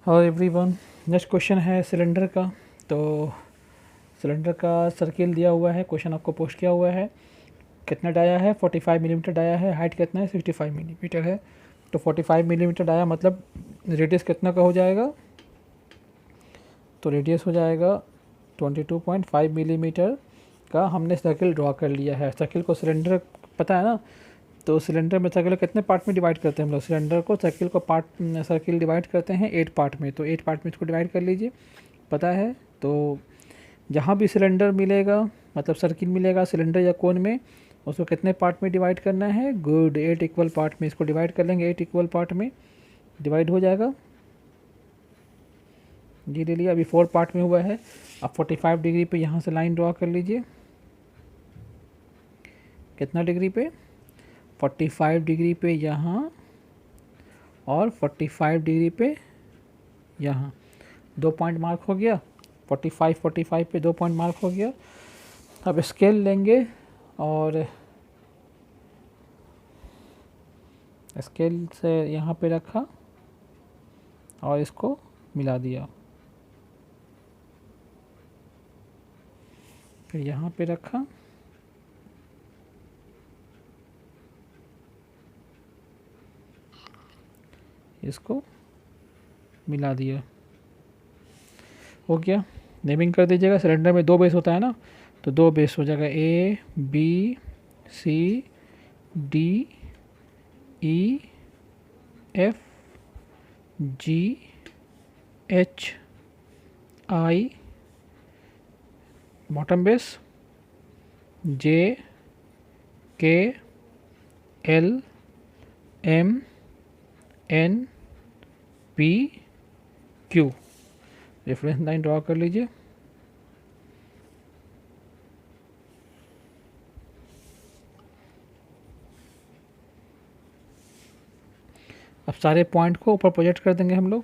और everyone, next question है cylinder का। तो सिलेंडर का सर्किल दिया हुआ है, क्वेश्चन आपको पोस्ट किया हुआ है। कितना डाया है? 45 मिलीमीटर डाया है। हाइट कितना है? 65 मिलीमीटर है। तो 45 मिलीमीटर डाया मतलब रेडियस कितना का हो जाएगा? तो रेडियस हो जाएगा 22.5 मिलीमीटर का। हमने सर्किल ड्रॉ कर लिया है। सर्किल को सिलेंडर पता है ना, तो सिलेंडर में सर्किल कितने पार्ट में डिवाइड करते हैं हम लोग? सिलेंडर को सर्किल को सर्किल डिवाइड करते हैं 8 पार्ट में। तो 8 पार्ट में इसको डिवाइड कर लीजिए, पता है। तो जहाँ भी सिलेंडर मिलेगा, मतलब सर्किल मिलेगा सिलेंडर या कोन में, उसको कितने पार्ट में डिवाइड करना है? गुड, 8 इक्वल पार्ट में इसको डिवाइड कर लेंगे। 8 इक्वल पार्ट में डिवाइड हो जाएगा जी, ले लिया। अभी 4 पार्ट में हुआ है। अब 45 डिग्री पे यहाँ से लाइन ड्रॉ कर लीजिए। कितना डिग्री पे? 45 डिग्री पे यहाँ और 45 डिग्री पे यहाँ। 2 पॉइंट मार्क हो गया। 45 पे 2 पॉइंट मार्क हो गया। अब स्केल लेंगे और स्केल से यहाँ पे रखा और इसको मिला दिया। फिर यहाँ पे रखा, इसको मिला दिया। हो गया। नेमिंग कर दीजिएगा। सिलेंडर में 2 बेस होता है ना, तो 2 बेस हो जाएगा A B C D E F G H I, bottom base J K L M N P Q। Reference line draw कर लीजिए। अब सारे पॉइंट को ऊपर प्रोजेक्ट कर देंगे हम लोग,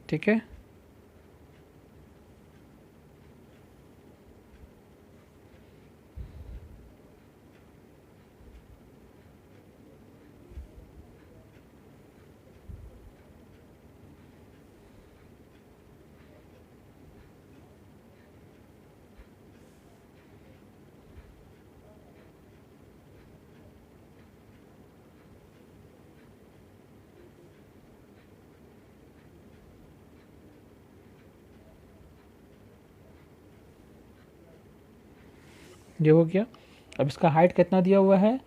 ठीक है। ये हो गया। अब इसका हाइट कितना दिया हुआ है?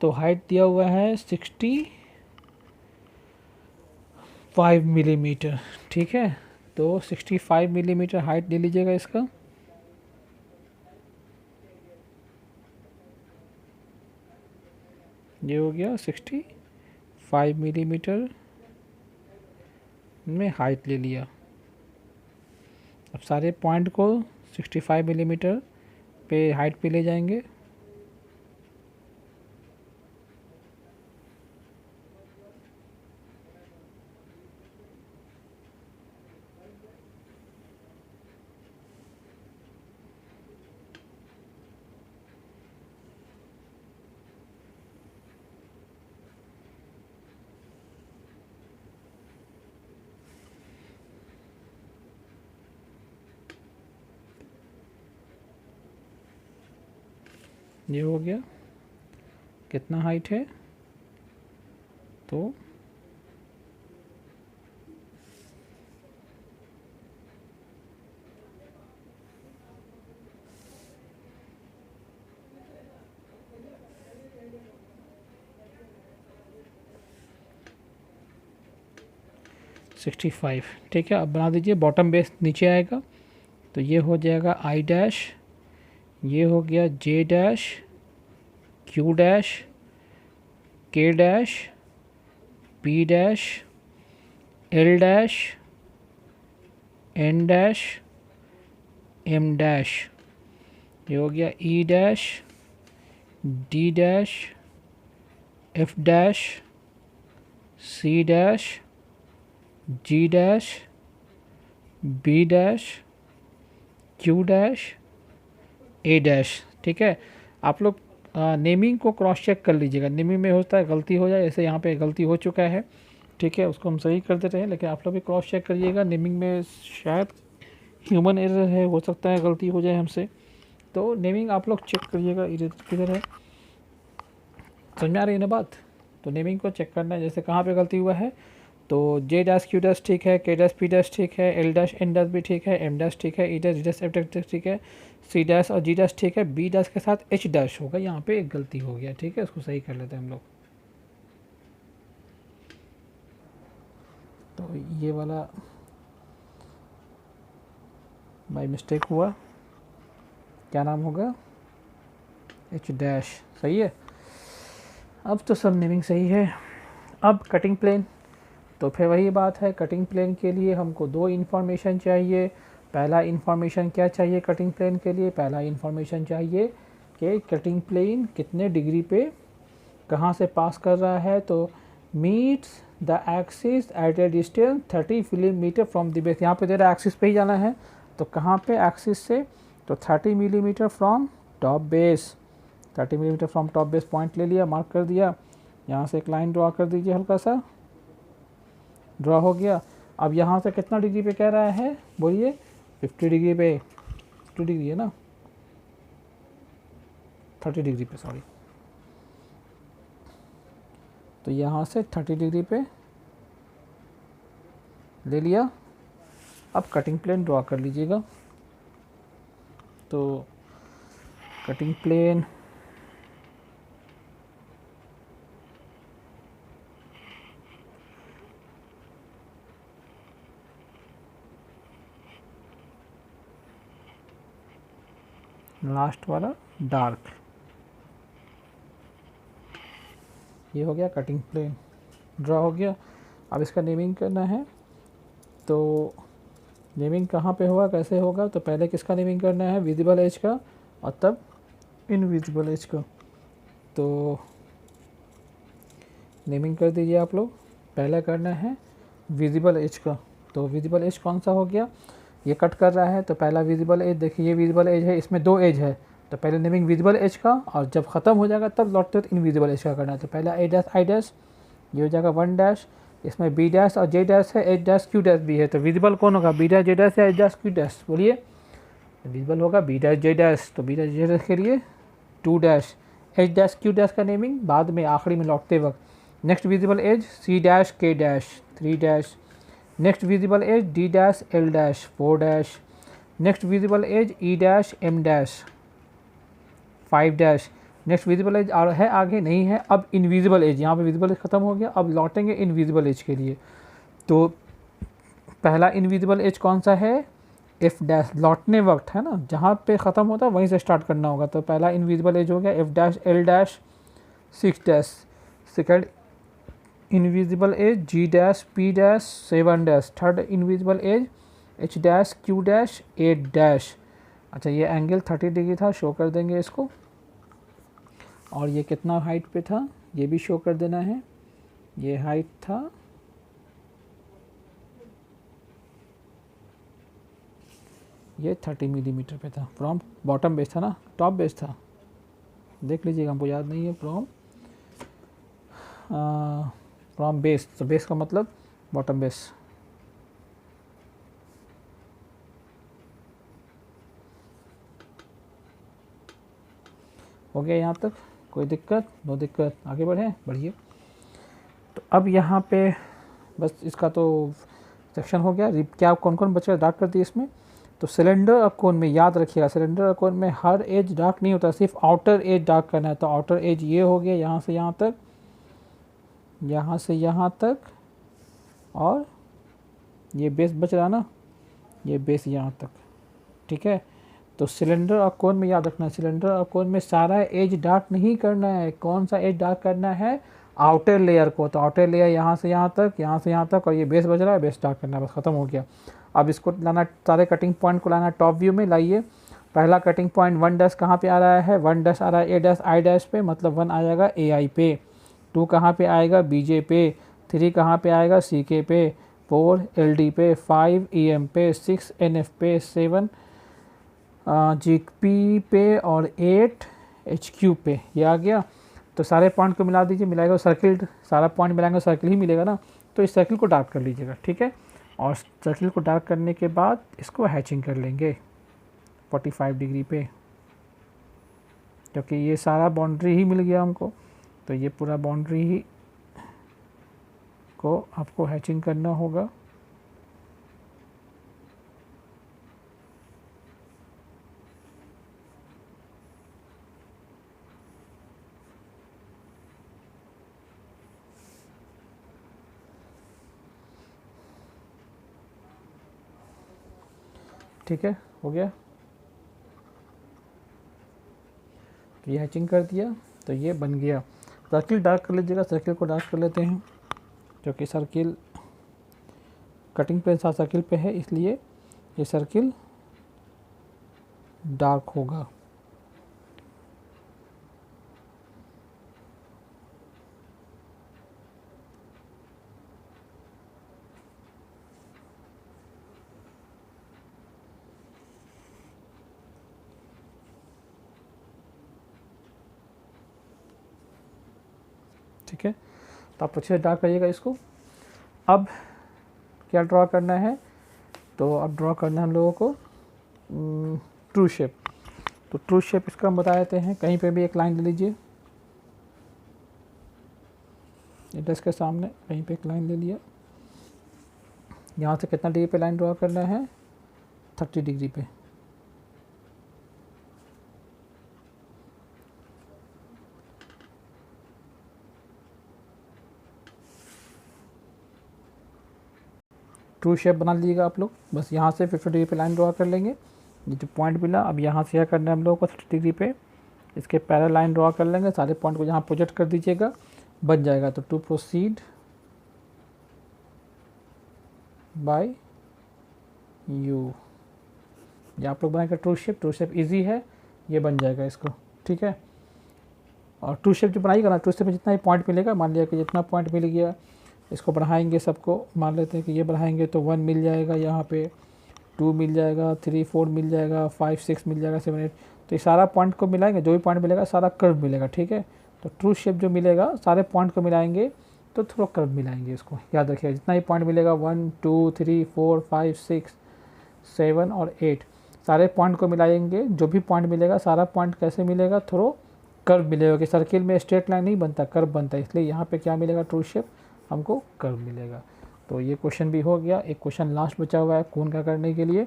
तो हाइट दिया हुआ है 65 मिलीमीटर, ठीक है। तो 65 मिलीमीटर हाइट ले लीजिएगा इसका। ये हो गया 65 मिलीमीटर में हाइट ले लिया। अब सारे पॉइंट को 65 मिलीमीटर पे हाइट पे ले जाएंगे। ये हो गया। कितना हाइट है? तो 65, ठीक है। अब बना दीजिए। बॉटम बेस नीचे आएगा, तो ये हो जाएगा I डैश, ये हो गया J dash, Q dash, K dash, P dash, L dash, N dash, M dash. ये हो गया E dash, D dash, F dash, C dash, G dash, B dash, Q dash, A dash, ठीक है। आप लोग नेमिंग को cross check कर लीजिएगा। नेमिंग में होता है गलती हो जाए, जैसे यहाँ पे गलती हो चुका है, ठीक है, उसको हम सही कर देते हैं, लेकिन आप लोग भी क्रॉस चेक करिएगा। नेमिंग में शायद ह्यूमन एरर है, हो सकता है गलती हो जाए हमसे, तो नेमिंग आप लोग चेक करिएगा किधर है। समझ में आ रही है ना बात? तो नेमिंग को चेक करना है, जैसे कहाँ पे गलती हुआ है। तो जे डैश क्यू डैश ठीक है, के डैश पी डैश ठीक है, एल डैश एन डैश भी ठीक है, एम डैश ठीक है, ई डैश जी डैश एफ डैश ठीक है, सी डैश और जी डैश ठीक है, बी डैश के साथ एच डैश होगा, यहाँ पे एक गलती हो गया। ठीक है, उसको सही कर लेते हैं हम लोग। तो ये वाला बाई मिस्टेक हुआ, क्या नाम होगा, एच डैश। सही है, अब तो सब नेमिंग सही है। अब कटिंग प्लेन, तो फिर वही बात है, कटिंग प्लेन के लिए हमको दो इन्फॉर्मेशन चाहिए। पहला इन्फॉर्मेशन क्या चाहिए कटिंग प्लेन के लिए? पहला इन्फॉर्मेशन चाहिए कि कटिंग प्लेन कितने डिग्री पे कहाँ से पास कर रहा है। तो meets the axis at A distance 30 millimetre from the base. यहाँ पे दे रहा एक्सिस पे ही जाना है, तो कहाँ पे एक्सिस से? तो 30 millimetre from top base. 30 millimetre from top base point ले लिया, मार्क कर दिया। यहाँ से एक लाइन ड्रॉ कर दीजिए, हल्का सा ड्रॉ हो गया। अब यहाँ से कितना डिग्री पे कह रहा है, बोलिए? 50 डिग्री पे, 50 डिग्री है ना, 30 डिग्री पे, सॉरी। तो यहाँ से 30 डिग्री पे ले लिया। अब कटिंग प्लेन ड्रॉ कर लीजिएगा। तो कटिंग प्लेन लास्ट वाला डार्क, ये हो गया कटिंग प्लेन, ड्रॉ हो गया। अब इसका नेमिंग करना है। तो नेमिंग कहाँ पे होगा, कैसे होगा? तो पहले किसका नेमिंग करना है? विजिबल एज का, और तब इनविजिबल एज का। तो नेमिंग कर दीजिए आप लोग। पहले करना है विजिबल एज का। तो विजिबल एज कौन सा हो गया? ये कट कर रहा है, तो पहला विजिबल एज, देखिए ये विजिबल एज है, इसमें दो एज है। तो पहले नेमिंग विजिबल एज का, और जब ख़त्म हो जाएगा तब लौटते तो इनविजिबल एज का करना है। तो पहला ए डैश आई डैश, ये हो जाएगा 1 डैश, इसमें बी डैश और जे डैश है, एच डैश क्यू डैश भी है। तो विजिबल कौन होगा, बी डैश जे डैश या एच डैश क्यू डैश? बोलिए। विजिबल होगा बी डैश जे डैश, तो बी डैश जे डैश के लिए 2 dash. H dash Q dash का नेमिंग बाद में आखिरी में लौटते वक्त। Next visible edge C dash K dash 3 dash. Next visible edge D dash L dash 4 dash. Next visible edge E dash M dash 5 dash. Next visible edge है आगे नहीं है। अब इनविजिबल एज, यहाँ पे विजिबल एज खत्म हो गया, अब लौटेंगे इनविजिबल एज के लिए। तो पहला इनविजिबल एज कौन सा है? एफ डैश, लौटने वक्त है ना, जहाँ पे ख़त्म होता है वहीं से स्टार्ट करना होगा। तो पहला इनविजिबल एज हो गया F dash L dash 6 dash. Second invisible edge G dash P dash 7 dash. Third invisible edge H dash Q dash 8 dash. अच्छा, ये एंगल 30 डिग्री था, शो कर देंगे इसको। और ये कितना हाइट पे था, ये भी शो कर देना है। ये हाइट था, ये 30 मिलीमीटर पे था। फ्रॉम बॉटम बेस था ना, टॉप बेस था, देख लीजिएगा, हमको याद नहीं है। फ्रॉम बेस, तो बेस का मतलब बॉटम बेस। हो गया यहाँ तक, कोई दिक्कत? नो दिक्कत, आगे बढ़ें, बढ़िए। तो अब यहाँ पे बस इसका तो सेक्शन हो गया। क्या कौन कौन बचा डार्क कर दिए इसमें? तो सिलेंडर और कोन में याद रखिएगा, सिलेंडर और कोन में हर एज डार्क नहीं होता, सिर्फ आउटर एज डार्क करना है। तो आउटर एज ये हो गया, यहाँ से यहाँ तक, यहाँ से यहाँ तक, और ये बेस बच रहा ना, ये बेस यहाँ तक, ठीक है। तो सिलेंडर और कोन में याद रखना है, सिलेंडर और कोन में सारा एज डार्क नहीं करना है। कौन सा एज डार्क करना है? आउटर लेयर को। तो आउटर लेयर यहाँ से यहाँ तक, यहाँ से यहाँ तक, और ये बेस बच रहा है, बेस डार्क करना है, बस ख़त्म हो गया। अब इसको लाना, सारे कटिंग पॉइंट को लाना टॉप व्यू में लाइए। पहला कटिंग पॉइंट 1 डैश कहाँ पे आ रहा है? 1 डैश आ रहा है ए डैश आई डैश पे, मतलब 1 आ जाएगा ए आई पे। 2 कहाँ पे आएगा? बी जे पे। 3 कहाँ पे आएगा? सी के पे। 4 एल डी पे। 5 ई एम पे। 6 एन एफ पे। 7 जी पी पे, और 8 एच क्यू पे। ये आ गया। तो सारे पॉइंट को मिला दीजिए, मिलाएगा सर्किल, सारा पॉइंट मिलाएंगे सर्किल ही मिलेगा ना। तो इस सर्किल को डार्क कर लीजिएगा, ठीक है। और सर्किल को डार्क करने के बाद इसको हैचिंग कर लेंगे 45 डिग्री पे, क्योंकि ये सारा बाउंड्री ही मिल गया हमको, तो ये पूरा बाउंड्री ही को आपको हैचिंग करना होगा। ठीक है, हो गया। तो ये हैचिंग कर दिया, तो ये बन गया। सर्किल डार्क कर लीजिएगा, सर्किल को डार्क कर लेते हैं, क्योंकि सर्किल कटिंग प्लेन साथ सर्किल पे है, इसलिए ये सर्किल डार्क होगा। ठीक है, तो आप अच्छे से ड्रा करिएगा इसको। अब क्या ड्रा करना है, तो अब ड्रा करना है हम लोगों को ट्रू शेप। तो ट्रू शेप इसका हम बता देते हैं, कहीं पे भी एक लाइन ले लीजिए, एड्रेस के सामने कहीं पे एक लाइन ले लिया। यहाँ से कितना डिग्री पे लाइन ड्रा करना है, 30 डिग्री पे। ट्रू शेप बना लीजिएगा आप लोग। बस यहाँ से 50 डिग्री पे लाइन ड्रा कर लेंगे, ये जो पॉइंट मिला। अब यहाँ से क्या करना है हम लोगों को, 30 डिग्री पे इसके पैरेलल लाइन ड्रा कर लेंगे, सारे पॉइंट को यहाँ प्रोजेक्ट कर दीजिएगा, बन जाएगा। तो टू प्रोसीड बाय यू, ये आप लोग बनाएंगे true shape. True shape easy है, ये बन जाएगा इसको, ठीक है। और ट्रू शेप जो बनाइएगा ना, ट्रू शेप में जितना ही पॉइंट मिलेगा, मान लिया कि जितना पॉइंट मिल गया, इसको बढ़ाएंगे सबको, मान लेते हैं कि ये बढ़ाएंगे तो 1 मिल जाएगा, यहाँ पे 2 मिल जाएगा, 3 4 मिल जाएगा, 5 6 मिल जाएगा, 7 8। तो ये सारा पॉइंट को मिलाएंगे, जो भी पॉइंट मिलेगा सारा कर्व मिलेगा, ठीक है। तो ट्रू शेप जो मिलेगा, सारे पॉइंट को मिलाएंगे तो थोड़ा कर्व मिलाएंगे, इसको याद रखिएगा। जितना ही पॉइंट मिलेगा 1 2 3 4 5 6 7 और 8, सारे पॉइंट को मिलाएंगे। जो भी पॉइंट मिलेगा, सारा पॉइंट कैसे मिलेगा, थोड़ा कर्व मिलेगा, कि सर्किल में स्ट्रेट लाइन नहीं बनता, कर्व बनता है, इसलिए यहाँ पे क्या मिलेगा, ट्रू शेप हमको कर्व मिलेगा। तो ये क्वेश्चन भी हो गया। एक क्वेश्चन लास्ट बचा हुआ है कोन का करने के लिए,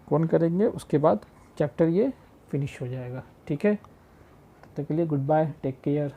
कोन करेंगे, उसके बाद चैप्टर ये फिनिश हो जाएगा, ठीक है। तब तक के लिए गुड बाय, टेक केयर।